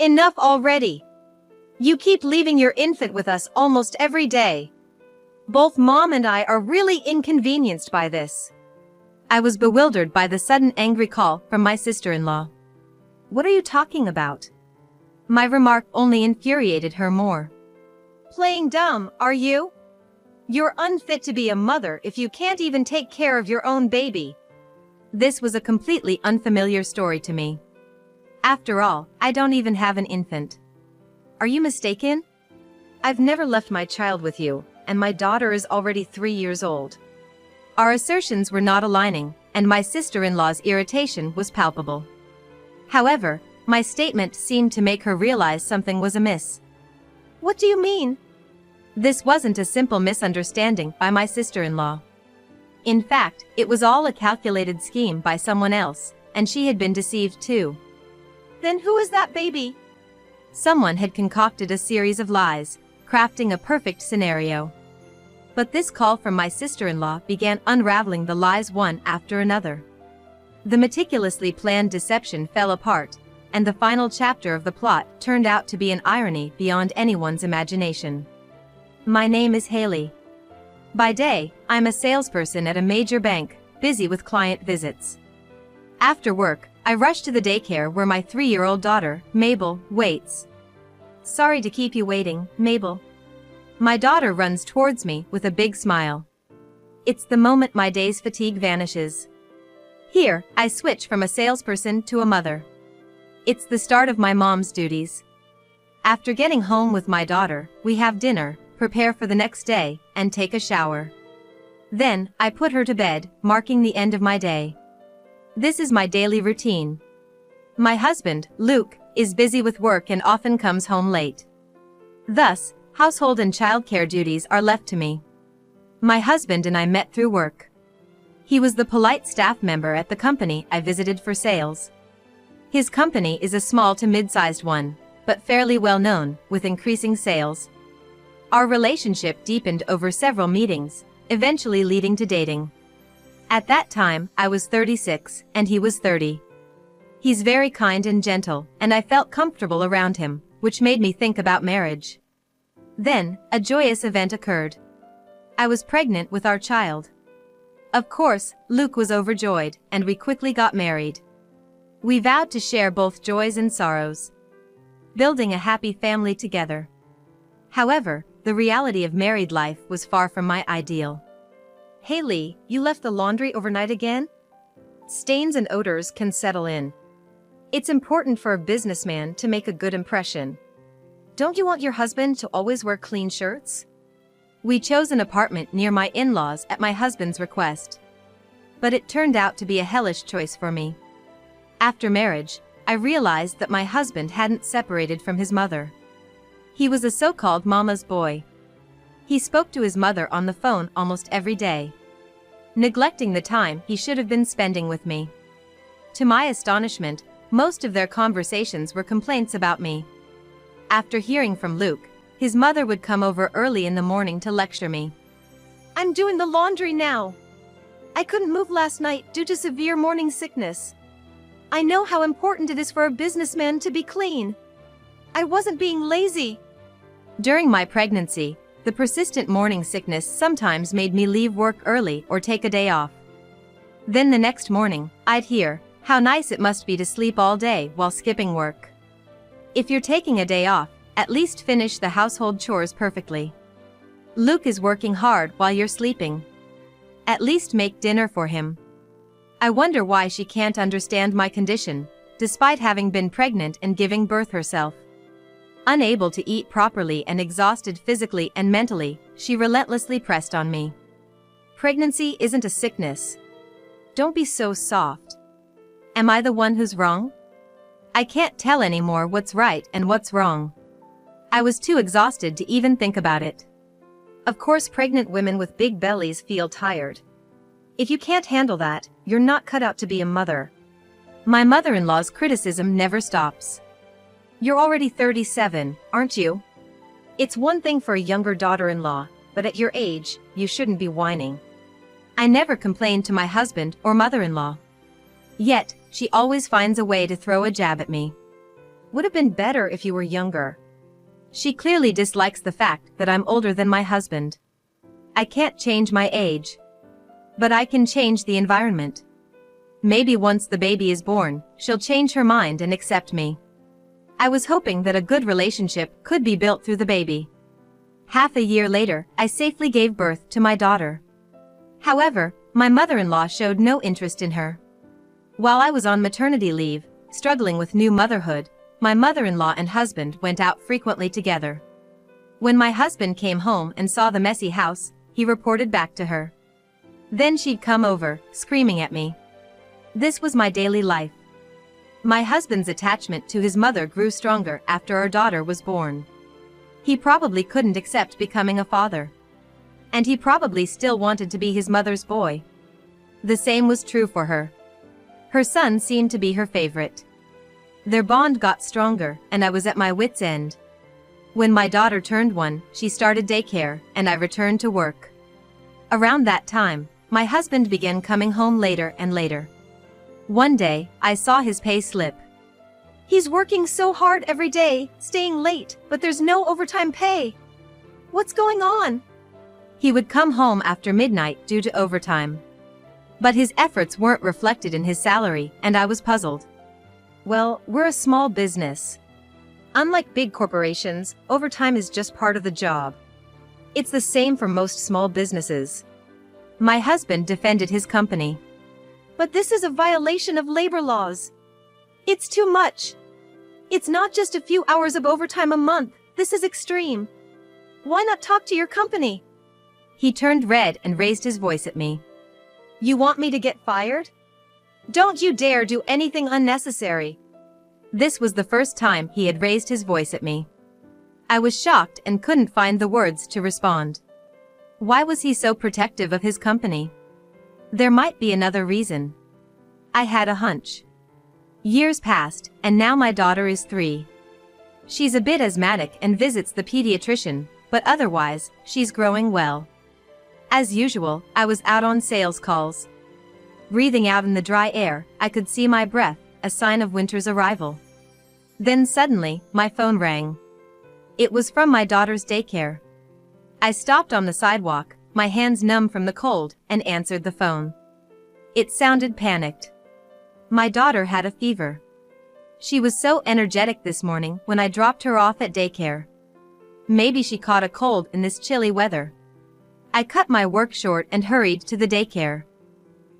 Enough already. You keep leaving your infant with us almost every day. Both Mom and I are really inconvenienced by this. I was bewildered by the sudden angry call from my sister-in-law. What are you talking about? My remark only infuriated her more. Playing dumb, are you? You're unfit to be a mother if you can't even take care of your own baby. This was a completely unfamiliar story to me. After all, I don't even have an infant. Are you mistaken? I've never left my child with you, and my daughter is already 3 years old. Our assertions were not aligning, and my sister-in-law's irritation was palpable. However, my statement seemed to make her realize something was amiss. What do you mean? This wasn't a simple misunderstanding by my sister-in-law. In fact, it was all a calculated scheme by someone else, and she had been deceived too. Then who is that baby? Someone had concocted a series of lies, crafting a perfect scenario. But this call from my sister-in-law began unraveling the lies one after another. The meticulously planned deception fell apart, and the final chapter of the plot turned out to be an irony beyond anyone's imagination. My name is Haley. By day, I'm a salesperson at a major bank, busy with client visits. After work, I rush to the daycare where my 3-year-old daughter, Mabel, waits. Sorry to keep you waiting, Mabel. My daughter runs towards me with a big smile. It's the moment my day's fatigue vanishes. Here, I switch from a salesperson to a mother. It's the start of my mom's duties. After getting home with my daughter, we have dinner, prepare for the next day, and take a shower. Then, I put her to bed, marking the end of my day. This is my daily routine. My husband, Luke, is busy with work and often comes home late. Thus, household and childcare duties are left to me. My husband and I met through work. He was the polite staff member at the company I visited for sales. His company is a small to mid-sized one, but fairly well known, with increasing sales. Our relationship deepened over several meetings, eventually leading to dating. At that time, I was 36, and he was 30. He's very kind and gentle, and I felt comfortable around him, which made me think about marriage. Then, a joyous event occurred. I was pregnant with our child. Of course, Luke was overjoyed, and we quickly got married. We vowed to share both joys and sorrows, building a happy family together. However, the reality of married life was far from my ideal. Haley, you left the laundry overnight again? Stains and odors can settle in. It's important for a businessman to make a good impression. Don't you want your husband to always wear clean shirts? We chose an apartment near my in-laws at my husband's request. But it turned out to be a hellish choice for me. After marriage, I realized that my husband hadn't separated from his mother. He was a so-called mama's boy. He spoke to his mother on the phone almost every day, neglecting the time he should have been spending with me. To my astonishment, most of their conversations were complaints about me. After hearing from Luke, his mother would come over early in the morning to lecture me. I'm doing the laundry now. I couldn't move last night due to severe morning sickness. I know how important it is for a businessman to be clean. I wasn't being lazy. During my pregnancy, the persistent morning sickness sometimes made me leave work early or take a day off. Then the next morning, I'd hear, how nice it must be to sleep all day while skipping work. If you're taking a day off, at least finish the household chores perfectly. Luke is working hard while you're sleeping. At least make dinner for him. I wonder why she can't understand my condition, despite having been pregnant and giving birth herself. Unable to eat properly and exhausted physically and mentally, she relentlessly pressed on me. Pregnancy isn't a sickness. Don't be so soft. Am I the one who's wrong? I can't tell anymore what's right and what's wrong. I was too exhausted to even think about it. Of course, pregnant women with big bellies feel tired. If you can't handle that, you're not cut out to be a mother. My mother-in-law's criticism never stops. You're already 37, aren't you? It's one thing for a younger daughter-in-law, but at your age, you shouldn't be whining. I never complained to my husband or mother-in-law. Yet, she always finds a way to throw a jab at me. Would have been better if you were younger. She clearly dislikes the fact that I'm older than my husband. I can't change my age. But I can change the environment. Maybe once the baby is born, she'll change her mind and accept me. I was hoping that a good relationship could be built through the baby. Half a year later, I safely gave birth to my daughter. However, my mother-in-law showed no interest in her. While I was on maternity leave, struggling with new motherhood, my mother-in-law and husband went out frequently together. When my husband came home and saw the messy house, he reported back to her. Then she'd come over, screaming at me. This was my daily life. My husband's attachment to his mother grew stronger after our daughter was born. He probably couldn't accept becoming a father. And he probably still wanted to be his mother's boy. The same was true for her. Her son seemed to be her favorite. Their bond got stronger, and I was at my wit's end. When my daughter turned 1, she started daycare, and I returned to work. Around that time, my husband began coming home later and later. One day, I saw his pay slip. He's working so hard every day, staying late, but there's no overtime pay. What's going on? He would come home after midnight due to overtime. But his efforts weren't reflected in his salary, and I was puzzled. Well, we're a small business. Unlike big corporations, overtime is just part of the job. It's the same for most small businesses. My husband defended his company. But this is a violation of labor laws. It's too much. It's not just a few hours of overtime a month, this is extreme. Why not talk to your company? He turned red and raised his voice at me. You want me to get fired? Don't you dare do anything unnecessary. This was the first time he had raised his voice at me. I was shocked and couldn't find the words to respond. Why was he so protective of his company? There might be another reason. I had a hunch. Years passed, and now my daughter is 3. She's a bit asthmatic and visits the pediatrician, but otherwise, she's growing well. As usual, I was out on sales calls. Breathing out in the dry air, I could see my breath, a sign of winter's arrival. Then suddenly, my phone rang. It was from my daughter's daycare. I stopped on the sidewalk, my hands numb from the cold, and answered the phone. It sounded panicked. My daughter had a fever. She was so energetic this morning when I dropped her off at daycare. Maybe she caught a cold in this chilly weather. I cut my work short and hurried to the daycare.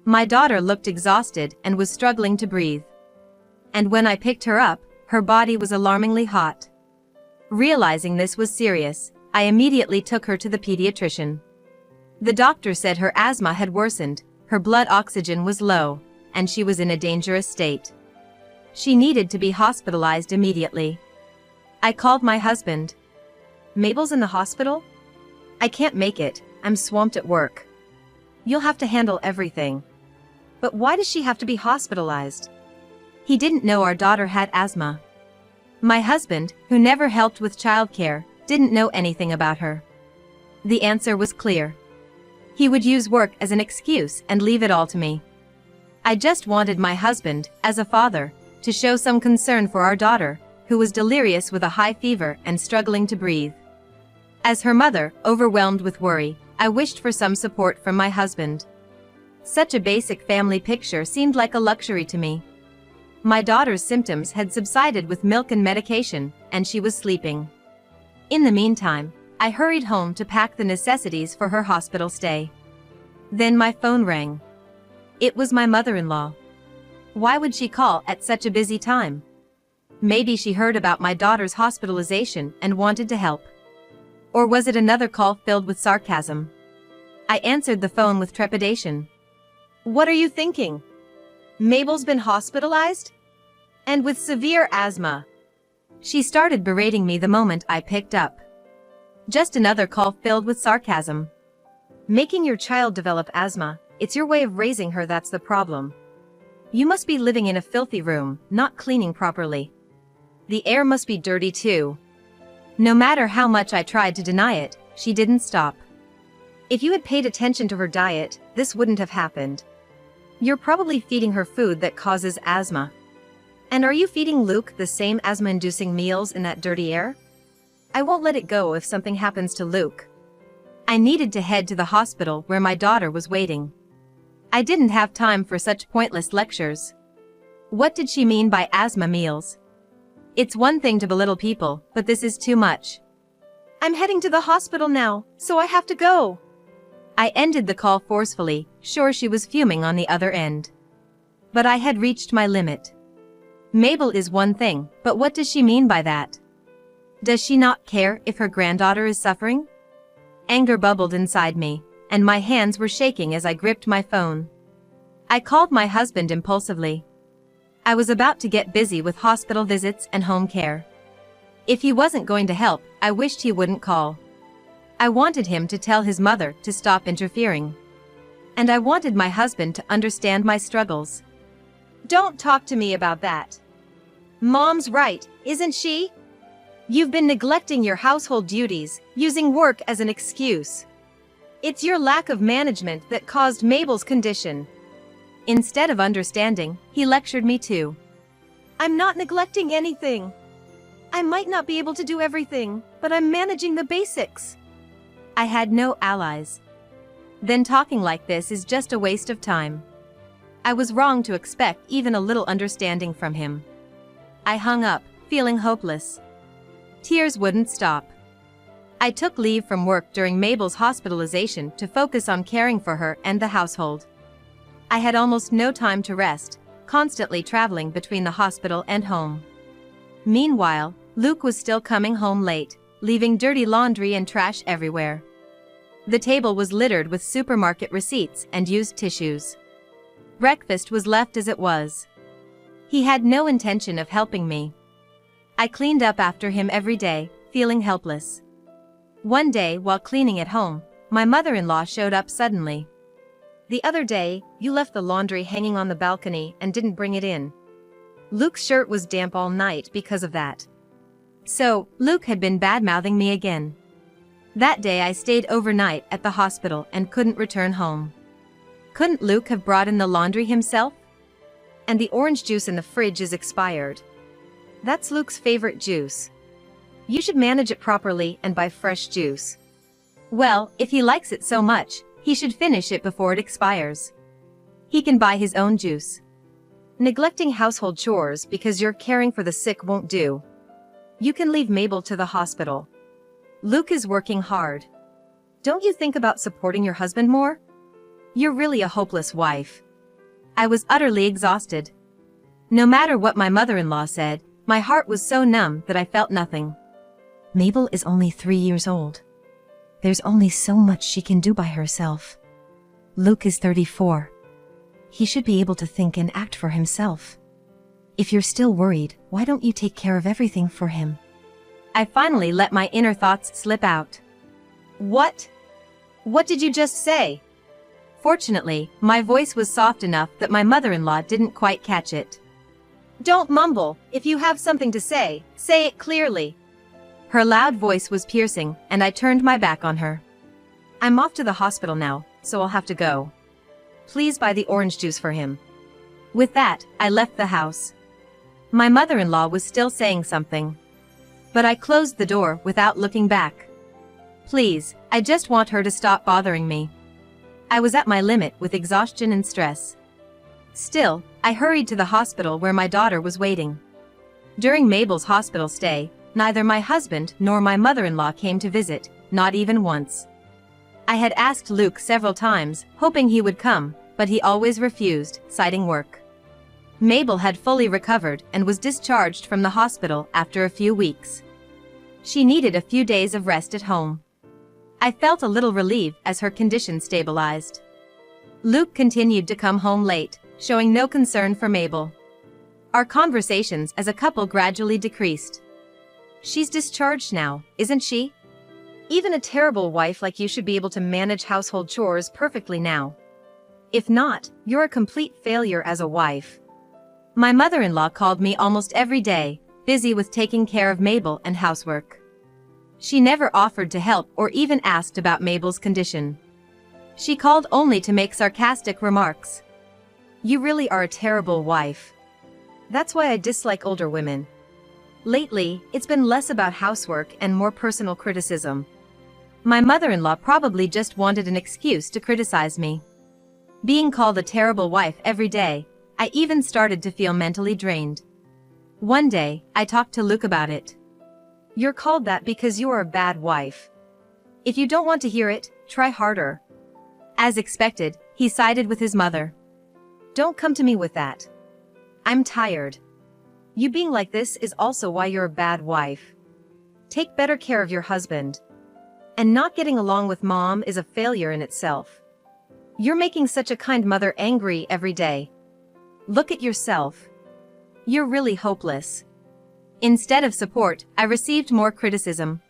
My daughter looked exhausted and was struggling to breathe. And when I picked her up, her body was alarmingly hot. Realizing this was serious, I immediately took her to the pediatrician. The doctor said her asthma had worsened, her blood oxygen was low, and she was in a dangerous state. She needed to be hospitalized immediately. I called my husband. Mabel's in the hospital? I can't make it, I'm swamped at work. You'll have to handle everything. But why does she have to be hospitalized? He didn't know our daughter had asthma. My husband, who never helped with childcare, didn't know anything about her. The answer was clear. He would use work as an excuse and leave it all to me. I just wanted my husband, as a father, to show some concern for our daughter, who was delirious with a high fever and struggling to breathe. As her mother, overwhelmed with worry, I wished for some support from my husband. Such a basic family picture seemed like a luxury to me. My daughter's symptoms had subsided with milk and medication, and she was sleeping. In the meantime, I hurried home to pack the necessities for her hospital stay. Then my phone rang. It was my mother-in-law. Why would she call at such a busy time? Maybe she heard about my daughter's hospitalization and wanted to help. Or was it another call filled with sarcasm? I answered the phone with trepidation. What are you thinking? Mabel's been hospitalized? And with severe asthma. She started berating me the moment I picked up. Just another call filled with sarcasm. Making your child develop asthma, it's your way of raising her that's the problem. You must be living in a filthy room, not cleaning properly. The air must be dirty too. No matter how much I tried to deny it, she didn't stop. If you had paid attention to her diet, this wouldn't have happened. You're probably feeding her food that causes asthma. And are you feeding Luke the same asthma-inducing meals in that dirty air? I won't let it go if something happens to Luke. I needed to head to the hospital where my daughter was waiting. I didn't have time for such pointless lectures. What did she mean by asthma meals? It's one thing to belittle people, but this is too much. I'm heading to the hospital now, so I have to go. I ended the call forcefully, sure she was fuming on the other end. But I had reached my limit. Mabel is one thing, but what does she mean by that? Does she not care if her granddaughter is suffering? Anger bubbled inside me, and my hands were shaking as I gripped my phone. I called my husband impulsively. I was about to get busy with hospital visits and home care. If he wasn't going to help, I wished he wouldn't call. I wanted him to tell his mother to stop interfering. And I wanted my husband to understand my struggles. Don't talk to me about that. Mom's right, isn't she? You've been neglecting your household duties, using work as an excuse. It's your lack of management that caused Mabel's condition. Instead of understanding, he lectured me too. I'm not neglecting anything. I might not be able to do everything, but I'm managing the basics. I had no allies. Then talking like this is just a waste of time. I was wrong to expect even a little understanding from him. I hung up, feeling hopeless. Tears wouldn't stop. I took leave from work during Mabel's hospitalization to focus on caring for her and the household. I had almost no time to rest, constantly traveling between the hospital and home. Meanwhile, Luke was still coming home late, leaving dirty laundry and trash everywhere. The table was littered with supermarket receipts and used tissues. Breakfast was left as it was. He had no intention of helping me. I cleaned up after him every day, feeling helpless. One day while cleaning at home, my mother-in-law showed up suddenly. The other day, you left the laundry hanging on the balcony and didn't bring it in. Luke's shirt was damp all night because of that. So, Luke had been bad-mouthing me again. That day I stayed overnight at the hospital and couldn't return home. Couldn't Luke have brought in the laundry himself? And the orange juice in the fridge is expired. That's Luke's favorite juice. You should manage it properly and buy fresh juice. Well, if he likes it so much, he should finish it before it expires. He can buy his own juice. Neglecting household chores because you're caring for the sick won't do. You can leave Mabel to the hospital. Luke is working hard. Don't you think about supporting your husband more? You're really a hopeless wife. I was utterly exhausted. No matter what my mother-in-law said, my heart was so numb that I felt nothing. Mabel is only 3 years old. There's only so much she can do by herself. Luke is 34. He should be able to think and act for himself. If you're still worried, why don't you take care of everything for him? I finally let my inner thoughts slip out. What? What did you just say? Fortunately, my voice was soft enough that my mother-in-law didn't quite catch it. Don't mumble. If you have something to say it clearly. Her loud voice was piercing, and I turned my back on her. I'm off to the hospital now, so I'll have to go. Please buy the orange juice for him. With that, I left the house. My mother-in-law was still saying something. But I closed the door without looking back. Please, I just want her to stop bothering me. I was at my limit with exhaustion and stress. Still, I hurried to the hospital where my daughter was waiting. During Mabel's hospital stay, neither my husband nor my mother-in-law came to visit, not even once. I had asked Luke several times, hoping he would come, but he always refused, citing work. Mabel had fully recovered and was discharged from the hospital after a few weeks. She needed a few days of rest at home. I felt a little relieved as her condition stabilized. Luke continued to come home late, showing no concern for Mabel. Our conversations as a couple gradually decreased. She's discharged now, isn't she? Even a terrible wife like you should be able to manage household chores perfectly now. If not, you're a complete failure as a wife. My mother-in-law called me almost every day, busy with taking care of Mabel and housework. She never offered to help or even asked about Mabel's condition. She called only to make sarcastic remarks. You really are a terrible wife. That's why I dislike older women. Lately, it's been less about housework and more personal criticism. My mother-in-law probably just wanted an excuse to criticize me. Being called a terrible wife every day, I even started to feel mentally drained. One day, I talked to Luke about it. You're called that because you are a bad wife. If you don't want to hear it, try harder. As expected, he sided with his mother. Don't come to me with that. I'm tired. You being like this is also why you're a bad wife. Take better care of your husband. And not getting along with mom is a failure in itself. You're making such a kind mother angry every day. Look at yourself. You're really hopeless. Instead of support, I received more criticism.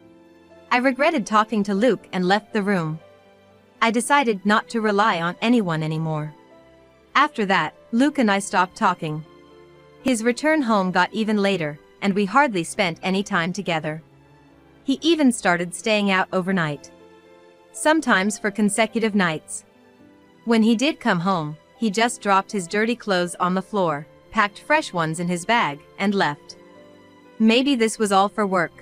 I regretted talking to Luke and left the room. I decided not to rely on anyone anymore. After that, Luke and I stopped talking. His return home got even later, and we hardly spent any time together. He even started staying out overnight. Sometimes for consecutive nights. When he did come home, he just dropped his dirty clothes on the floor, packed fresh ones in his bag, and left. Maybe this was all for work.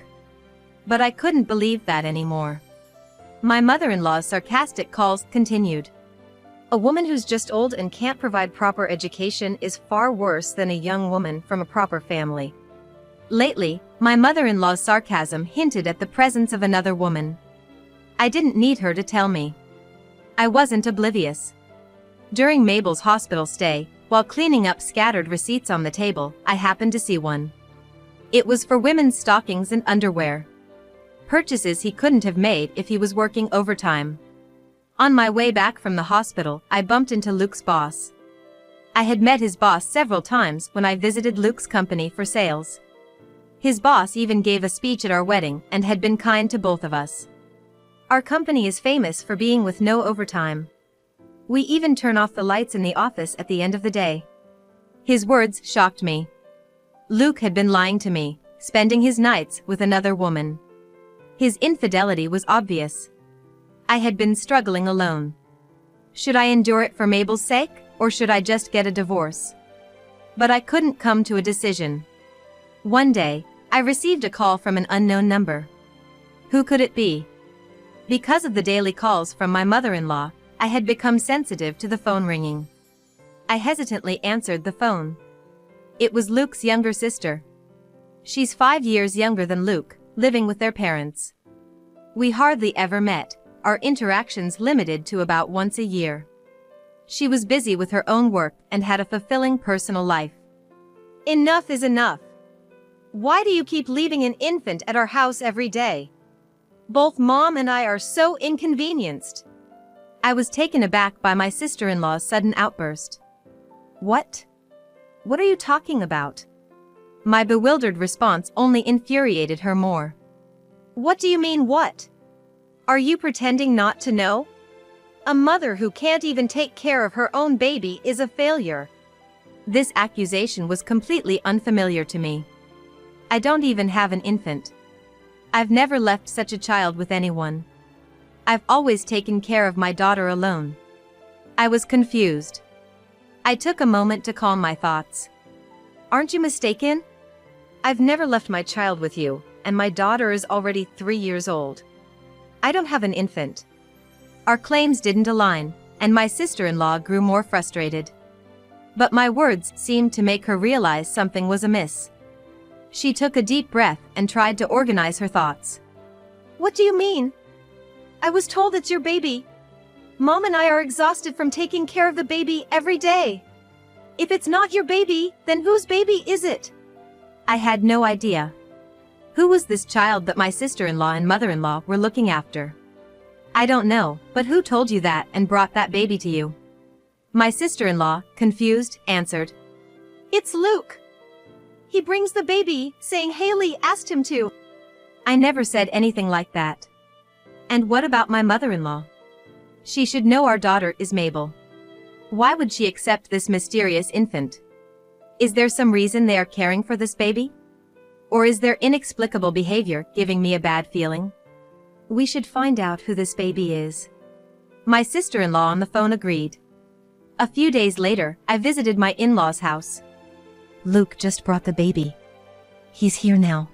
But I couldn't believe that anymore. My mother-in-law's sarcastic calls continued. A woman who's just old and can't provide proper education is far worse than a young woman from a proper family. Lately, my mother-in-law's sarcasm hinted at the presence of another woman. I didn't need her to tell me. I wasn't oblivious. During Mabel's hospital stay, while cleaning up scattered receipts on the table, I happened to see one. It was for women's stockings and underwear. Purchases he couldn't have made if he was working overtime. On my way back from the hospital, I bumped into Luke's boss. I had met his boss several times when I visited Luke's company for sales. His boss even gave a speech at our wedding and had been kind to both of us. Our company is famous for being with no overtime. We even turn off the lights in the office at the end of the day. His words shocked me. Luke had been lying to me, spending his nights with another woman. His infidelity was obvious. I had been struggling alone. Should I endure it for Mabel's sake, or should I just get a divorce? But I couldn't come to a decision. One day, I received a call from an unknown number. Who could it be? Because of the daily calls from my mother-in-law, I had become sensitive to the phone ringing. I hesitantly answered the phone. It was Luke's younger sister. She's 5 years younger than Luke, living with their parents. We hardly ever met, our interactions limited to about once a year. She was busy with her own work and had a fulfilling personal life. Enough is enough. Why do you keep leaving an infant at our house every day? Both mom and I are so inconvenienced. I was taken aback by my sister-in-law's sudden outburst. What? What are you talking about? My bewildered response only infuriated her more. What do you mean what? Are you pretending not to know? A mother who can't even take care of her own baby is a failure. This accusation was completely unfamiliar to me. I don't even have an infant. I've never left such a child with anyone. I've always taken care of my daughter alone. I was confused. I took a moment to calm my thoughts. Aren't you mistaken? I've never left my child with you, and my daughter is already 3 years old. I don't have an infant. Our claims didn't align, and my sister-in-law grew more frustrated. But my words seemed to make her realize something was amiss. She took a deep breath and tried to organize her thoughts. What do you mean? I was told it's your baby. Mom and I are exhausted from taking care of the baby every day. If it's not your baby, then whose baby is it? I had no idea. Who was this child that my sister-in-law and mother-in-law were looking after? I don't know, but who told you that and brought that baby to you? My sister-in-law, confused, answered. It's Luke. He brings the baby, saying Haley asked him to. I never said anything like that. And what about my mother-in-law? She should know our daughter is Mabel. Why would she accept this mysterious infant? Is there some reason they are caring for this baby? Or is their inexplicable behavior giving me a bad feeling? We should find out who this baby is. My sister-in-law on the phone agreed. A few days later, I visited my in-laws' house. Luke just brought the baby. He's here now.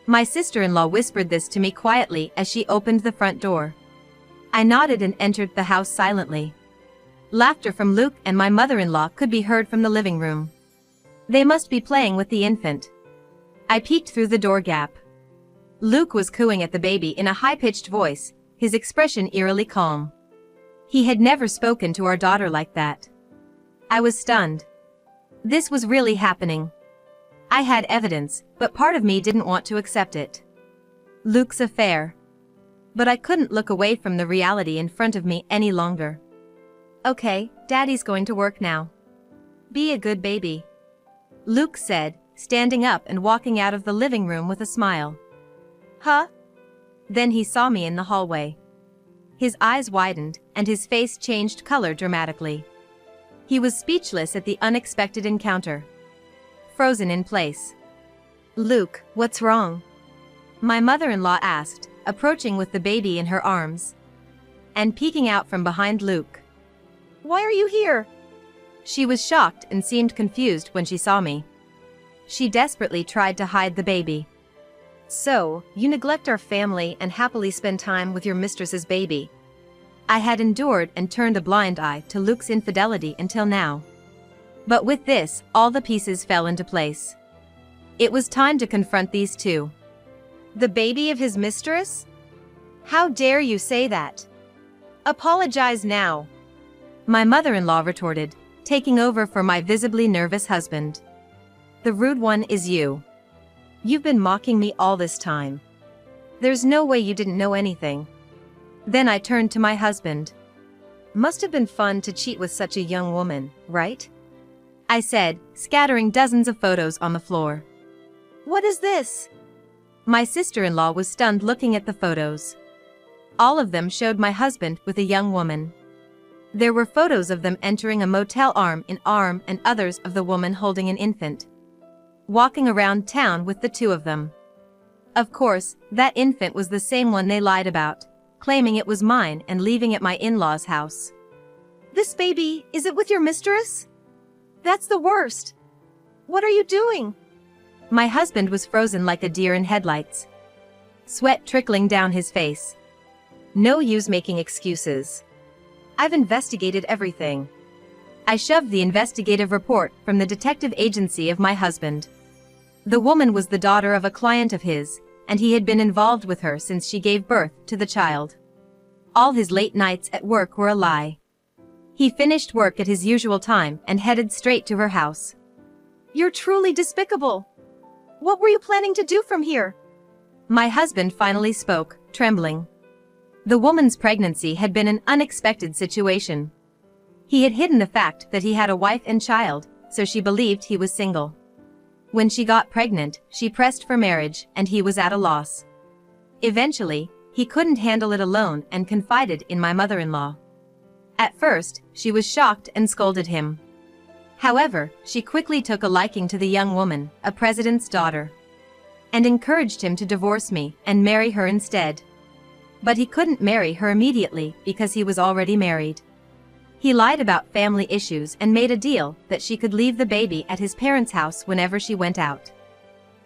My sister-in-law whispered this to me quietly as she opened the front door. I nodded and entered the house silently. Laughter from Luke and my mother-in-law could be heard from the living room. They must be playing with the infant. I peeked through the door gap. Luke was cooing at the baby in a high-pitched voice, his expression eerily calm. He had never spoken to our daughter like that. I was stunned. This was really happening. I had evidence, but part of me didn't want to accept it. Luke's affair. But I couldn't look away from the reality in front of me any longer. Okay, Daddy's going to work now. Be a good baby. Luke said, standing up and walking out of the living room with a smile. Huh? Then he saw me in the hallway. His eyes widened, and his face changed color dramatically. He was speechless at the unexpected encounter. Frozen in place. Luke, what's wrong? My mother-in-law asked, approaching with the baby in her arms. And peeking out from behind Luke. Why are you here? She was shocked and seemed confused when she saw me. She desperately tried to hide the baby. So, you neglect our family and happily spend time with your mistress's baby. I had endured and turned a blind eye to Luke's infidelity until now. But with this, all the pieces fell into place. It was time to confront these two. The baby of his mistress? How dare you say that? Apologize now. My mother-in-law retorted, taking over for my visibly nervous husband. The rude one is you. You've been mocking me all this time. There's no way you didn't know anything. Then I turned to my husband. Must have been fun to cheat with such a young woman, right? I said, scattering dozens of photos on the floor. What is this? My sister-in-law was stunned looking at the photos. All of them showed my husband with a young woman. There were photos of them entering a motel arm in arm and others of the woman holding an infant. Walking around town with the two of them. Of course, that infant was the same one they lied about, claiming it was mine and leaving at my in-laws' house. This baby, is it with your mistress? That's the worst. What are you doing? My husband was frozen like a deer in headlights. Sweat trickling down his face. No use making excuses. I've investigated everything. I shoved the investigative report from the detective agency of my husband. The woman was the daughter of a client of his, and he had been involved with her since she gave birth to the child. All his late nights at work were a lie. He finished work at his usual time and headed straight to her house. You're truly despicable. What were you planning to do from here? My husband finally spoke, trembling. The woman's pregnancy had been an unexpected situation. He had hidden the fact that he had a wife and child, so she believed he was single. When she got pregnant, she pressed for marriage, and he was at a loss. Eventually, he couldn't handle it alone and confided in my mother-in-law. At first, she was shocked and scolded him. However, she quickly took a liking to the young woman, a president's daughter, and encouraged him to divorce me and marry her instead. But he couldn't marry her immediately because he was already married. He lied about family issues and made a deal that she could leave the baby at his parents' house whenever she went out.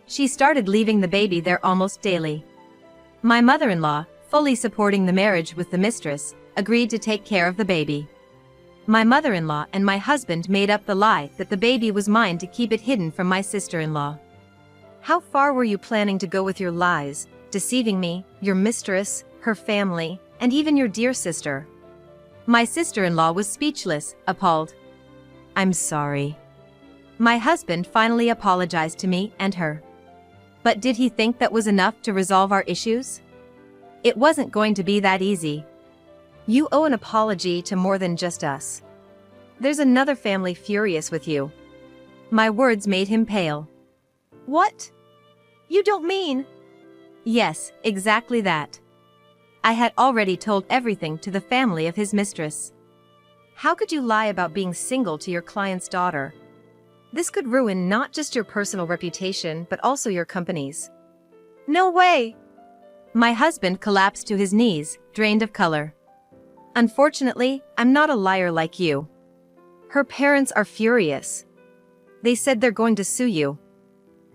She started leaving the baby there almost daily. My mother-in-law, fully supporting the marriage with the mistress, agreed to take care of the baby. My mother-in-law and my husband made up the lie that the baby was mine to keep it hidden from my sister-in-law. How far were you planning to go with your lies, deceiving me, your mistress, her family, and even your dear sister? My sister-in-law was speechless, appalled. I'm sorry. My husband finally apologized to me and her. But did he think that was enough to resolve our issues? It wasn't going to be that easy. You owe an apology to more than just us. There's another family furious with you. My words made him pale. What? You don't mean? Yes, exactly that. I had already told everything to the family of his mistress. How could you lie about being single to your client's daughter? This could ruin not just your personal reputation but also your company's. No way! My husband collapsed to his knees, drained of color. Unfortunately, I'm not a liar like you. Her parents are furious. They said they're going to sue you.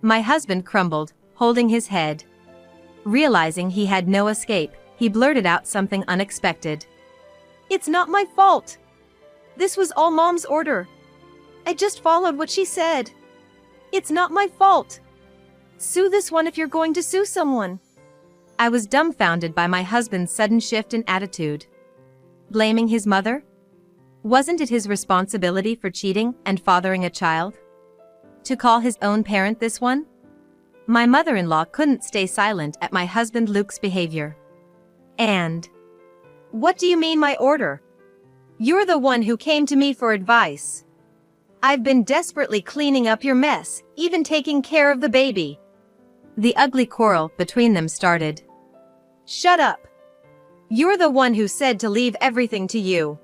My husband crumbled, holding his head. Realizing he had no escape, he blurted out something unexpected. It's not my fault. This was all Mom's order. I just followed what she said. It's not my fault. Sue this one if you're going to sue someone. I was dumbfounded by my husband's sudden shift in attitude. Blaming his mother? Wasn't it his responsibility for cheating and fathering a child? To call his own parent this one? My mother-in-law couldn't stay silent at my husband Luke's behavior. And, what do you mean my order? You're the one who came to me for advice. I've been desperately cleaning up your mess, even taking care of the baby. The ugly quarrel between them started. Shut up. You're the one who said to leave everything to you.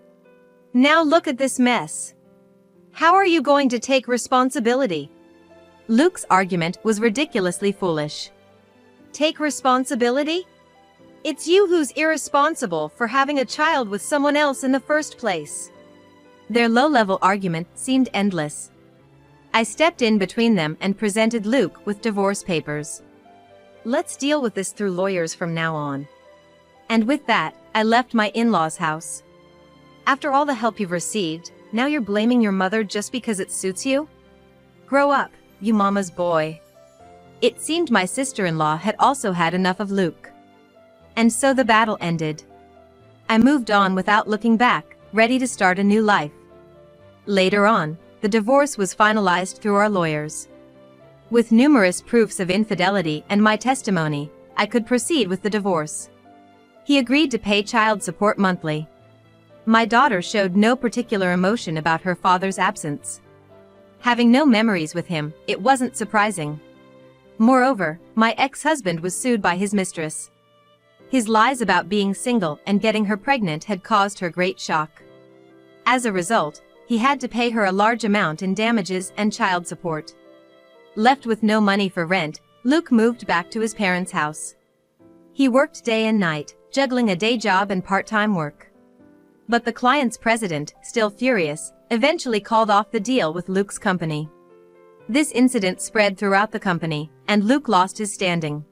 Now look at this mess. How are you going to take responsibility? Luke's argument was ridiculously foolish. Take responsibility? It's you who's irresponsible for having a child with someone else in the first place. Their low-level argument seemed endless. I stepped in between them and presented Luke with divorce papers. Let's deal with this through lawyers from now on. And with that, I left my in-laws' house. After all the help you've received, now you're blaming your mother just because it suits you? Grow up, you mama's boy. It seemed my sister-in-law had also had enough of Luke. And so the battle ended. I moved on without looking back, ready to start a new life. Later on, the divorce was finalized through our lawyers. With numerous proofs of infidelity and my testimony, I could proceed with the divorce. He agreed to pay child support monthly. My daughter showed no particular emotion about her father's absence. Having no memories with him, it wasn't surprising. Moreover, my ex-husband was sued by his mistress. His lies about being single and getting her pregnant had caused her great shock. As a result, he had to pay her a large amount in damages and child support. Left with no money for rent, Luke moved back to his parents' house. He worked day and night, juggling a day job and part-time work. But the client's president, still furious, eventually called off the deal with Luke's company. This incident spread throughout the company, and Luke lost his standing.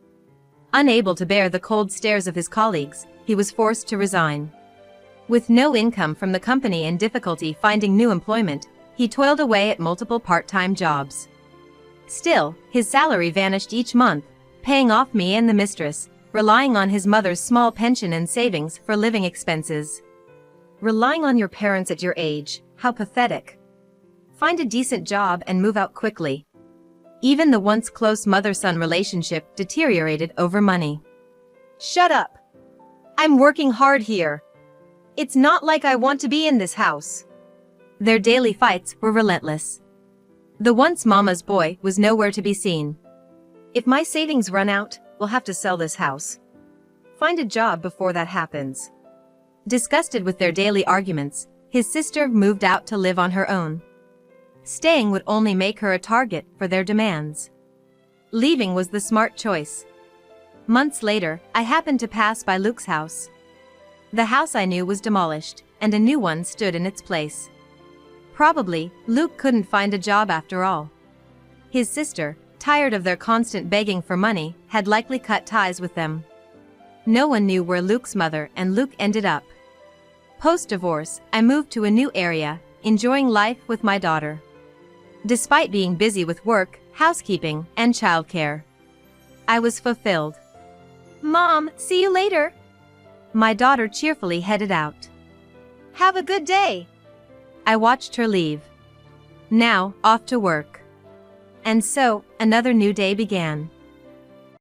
Unable to bear the cold stares of his colleagues, he was forced to resign. With no income from the company and difficulty finding new employment, he toiled away at multiple part-time jobs. Still, his salary vanished each month, paying off me and the mistress, relying on his mother's small pension and savings for living expenses. Relying on your parents at your age, how pathetic. Find a decent job and move out quickly. Even the once close mother-son relationship deteriorated over money. Shut up. I'm working hard here. It's not like I want to be in this house. Their daily fights were relentless. The once mama's boy was nowhere to be seen. If my savings run out, we'll have to sell this house. Find a job before that happens. Disgusted with their daily arguments, his sister moved out to live on her own. Staying would only make her a target for their demands. Leaving was the smart choice. Months later, I happened to pass by Luke's house. The house I knew was demolished, and a new one stood in its place. Probably, Luke couldn't find a job after all. His sister, tired of their constant begging for money, had likely cut ties with them. No one knew where Luke's mother and Luke ended up. Post-divorce, I moved to a new area, enjoying life with my daughter. Despite being busy with work, housekeeping, and childcare, I was fulfilled. Mom, see you later. My daughter cheerfully headed out. Have a good day. I watched her leave. Now, off to work. And so, another new day began.